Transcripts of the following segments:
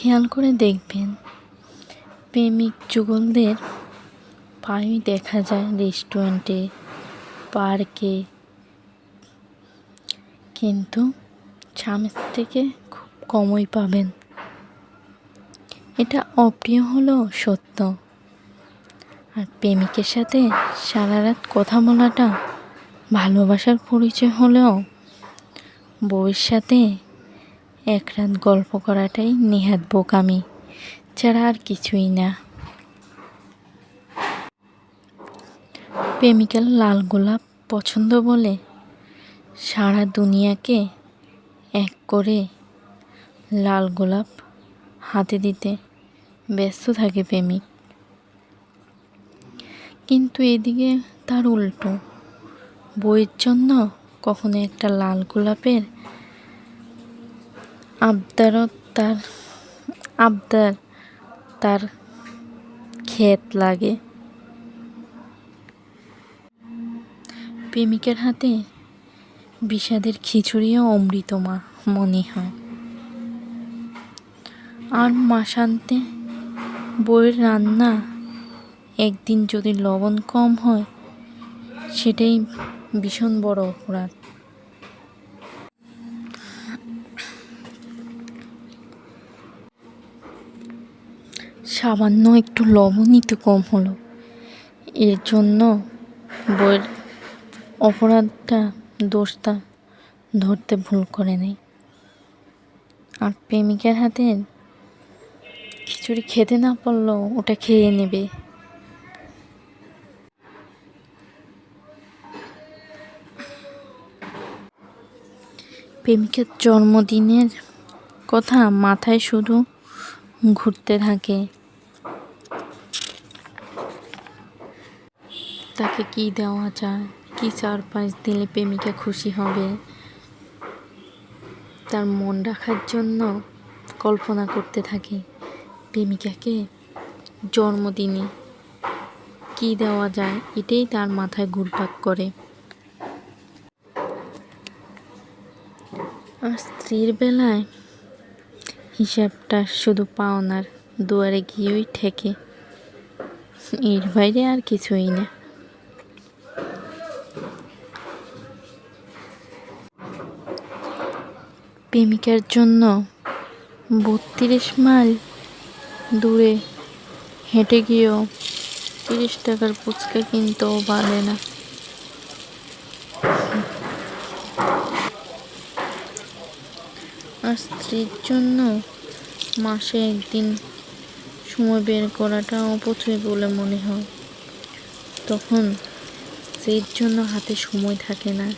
খেয়াল করে দেখবেন প্রেমিক যুগলদের প্রায়ই দেখা যায় রেস্টুরেন্টে, পার্কে, কিন্তু স্বামী স্ত্রীকে খুব কমই পাবেন। এটা অপ্রিয় হলেও সত্য। আর প্রেমিকের সাথে সারা রাত কথা বলাটা ভালোবাসার পরিচয় হলেও বউয়ের সাথে এক রাত গল্প করাটাই নেহাত বোকামি ছাড়া আর কিছুই না। প্রেমিকের লাল গোলাপ পছন্দ বলে সারা দুনিয়াকে এক করে লাল গোলাপ হাতে দিতে ব্যস্ত থাকে প্রেমিক। কিন্তু এদিকে তার উল্টো, বউয়ের জন্য কখনো একটা লাল গোলাপের আবদার তার ক্ষেত লাগে। প্রেমিকের হাতে বিষাদের খিচুড়িও অমৃত মনে হয়। আর মাসান্তে বউয়ের রান্না একদিন যদি লবণ কম হয়, সেটাই ভীষণ বড় অপরাধ। সামান্য একটু লবণই তো কম হলো, এর জন্য বউয়ের দোষটা ধরতে ভুল করে নেই। আর প্রেমিকের হাতে খিচুড়ি খেতে না পারলেও ওটা খেয়ে নেবে। প্রেমিকের জন্মদিনের কথা মাথায় শুধু ঘুরতে থাকে। তাকে কি দেওয়া যায়, কি সারপ্রাইজ দিলে প্রেমিকা খুশি হবে, তার মন রাখার জন্য কল্পনা করতে থাকে প্রেমিকাকে জন্মদিনে কি দেওয়া যায়, এটাই তার মাথায় ঘুরপাক করে। আর স্ত্রীর বেলায় হিসাবটা শুধু পাওনার দুয়ারে গিয়েই ঠেকে, এর বাইরে আর কিছুই না। প্রেমিকার জন্য 32 মাইল দূরে হেঁটে গিয়েও 30 টাকার ফুচকা কিনতেও পারে না। আর স্ত্রীর জন্য মাসে একদিন সময় বের করাটা অপচয় বলে মনে হয়। তখন স্ত্রীর জন্য হাতে সময় থাকে না।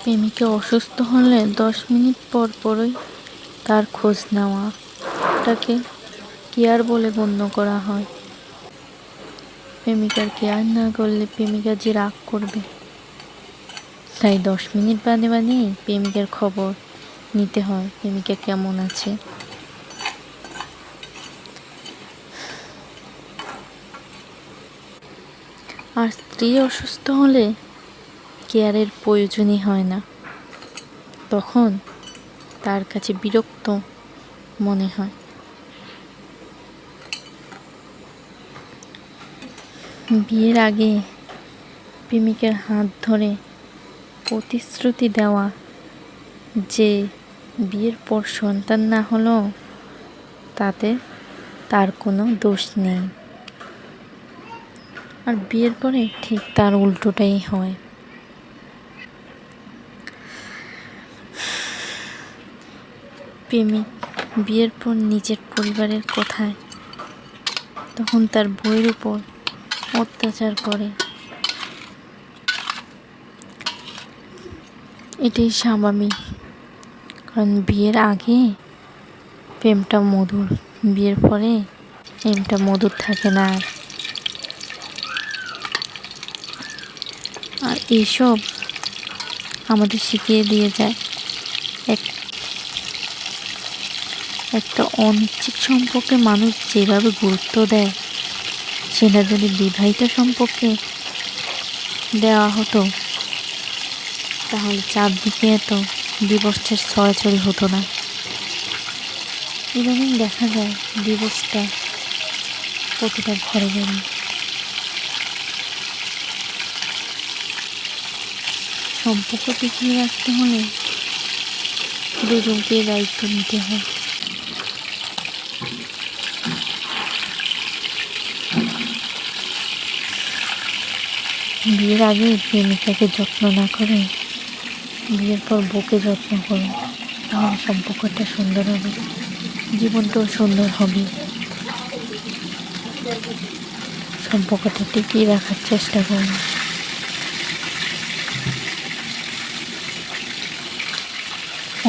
প্রেমিকা অসুস্থ হলে 10 মিনিট পরই তার খোঁজ নেওয়াটাকে কেয়ার বলে গণ্য করা হয়। প্রেমিকার কেয়ার না করলে প্রেমিকা যে রাগ করবে, তাই 10 মিনিট বাদে প্রেমিকার খবর নিতে হয়, প্রেমিকা কেমন আছে। আর স্ত্রী অসুস্থ হলে কেয়ারের প্রয়োজনই হয় না, তখন তার কাছে বিরক্ত মনে হয়। বিয়ের আগে প্রেমিকের হাত ধরে প্রতিশ্রুতি দেওয়া যে বিয়ের পর সন্তান না হলেও তাতে তার কোনো দোষ নেই। আর বিয়ের পরে ঠিক তার উল্টোটাই হয়। প্রেমিক বিয়ের পর নিজের পরিবারের কথায় তখন তার বউয়ের উপর অত্যাচার করে। এটাই স্বাভাবিক, কারণ বিয়ের আগে প্রেমটা মধুর, বিয়ের পরে প্রেমটা মধুর থাকে না। আর এইসব আমাদের শিখিয়ে দিয়ে যায় একটা অনিশ্চিত সম্পর্কে মানুষ যেভাবে গুরুত্ব দেয়, সেটা যদি বিবাহিত সম্পর্কে দেওয়া হতো তাহলে চারদিকে এত ডিভোর্সের ছড়াছড়ি হতো না। ইদানিং দেখা যায় ডিভোর্সটা প্রতিটা ঘরে ঘরে। সম্পর্ক টিকিয়ে রাখতে হলে দুজনকে দায়িত্ব নিতে হয়। বিয়ের আগে প্রেমিকাকে যত্ন না করে বিয়ের পর বউকে যত্ন করো, তাহলে সম্পর্কটা সুন্দর হবে, জীবনটাও সুন্দর হবে। সম্পর্কটা টিকিয়ে রাখার চেষ্টা করুন।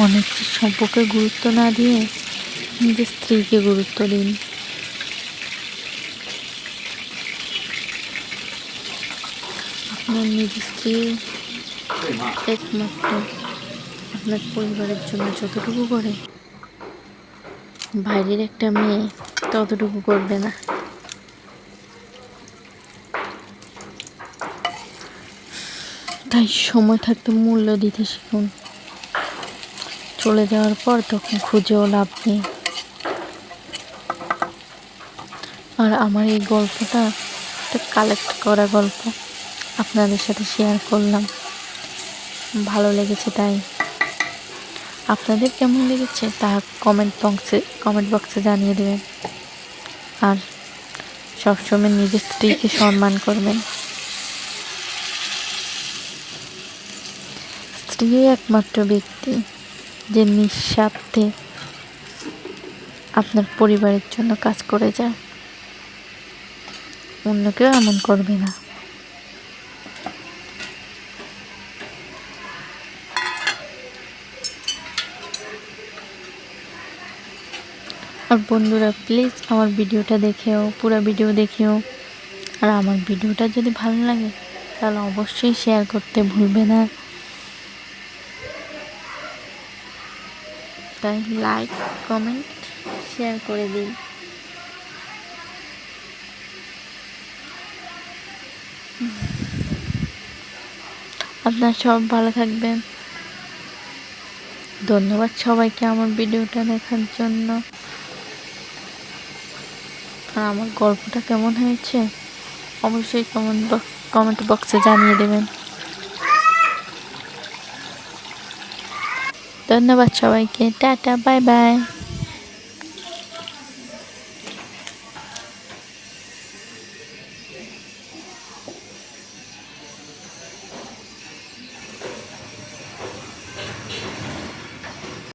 অনেক সম্পর্কে গুরুত্ব না দিয়ে নিজের স্ত্রীকে গুরুত্ব দিন। আপনার নিজের স্ত্রী একমাত্র আপনার পরিবারের জন্য যতটুকু করে, বাইরের একটা মেয়ে ততটুকু করবে না। তাই সময় থাকতে মূল্য দিতে শিখুন। চলে যাওয়ার পর তখন খুঁজেও লাভ নেই। আর আমার এই গল্পটা একটা কালেক্ট করা গল্প, আপনাদের সাথে শেয়ার করলাম। ভালো লেগেছে তাই। আপনাদের কেমন লেগেছে তা কমেন্ট বক্সে জানিয়ে দেবেন। আর সবসময় নিজের স্ত্রীকে সম্মান করবেন। স্ত্রী একমাত্র ব্যক্তি যে নিঃস্বার্থে আপনার পরিবারের জন্য কাজ করে যায়, অন্য কেউ এমন করবে না। আর বন্ধুরা, প্লিজ আমার ভিডিওটা দেখেও, পুরো ভিডিও দেখেও। আর আমার ভিডিওটা যদি ভালো লাগে তাহলে অবশ্যই শেয়ার করতে ভুলবে না। তাই লাইক, কমেন্ট, শেয়ার করে দিন। আপনারা সব ভালো থাকবেন। ধন্যবাদ সবাইকে আমার ভিডিওটা দেখার জন্য। আর আমার গল্পটা কেমন হয়েছে অবশ্যই কমেন্ট বক্সে জানিয়ে দেবেন। ধন্যবাদ সবাইকে। Tata, bye bye.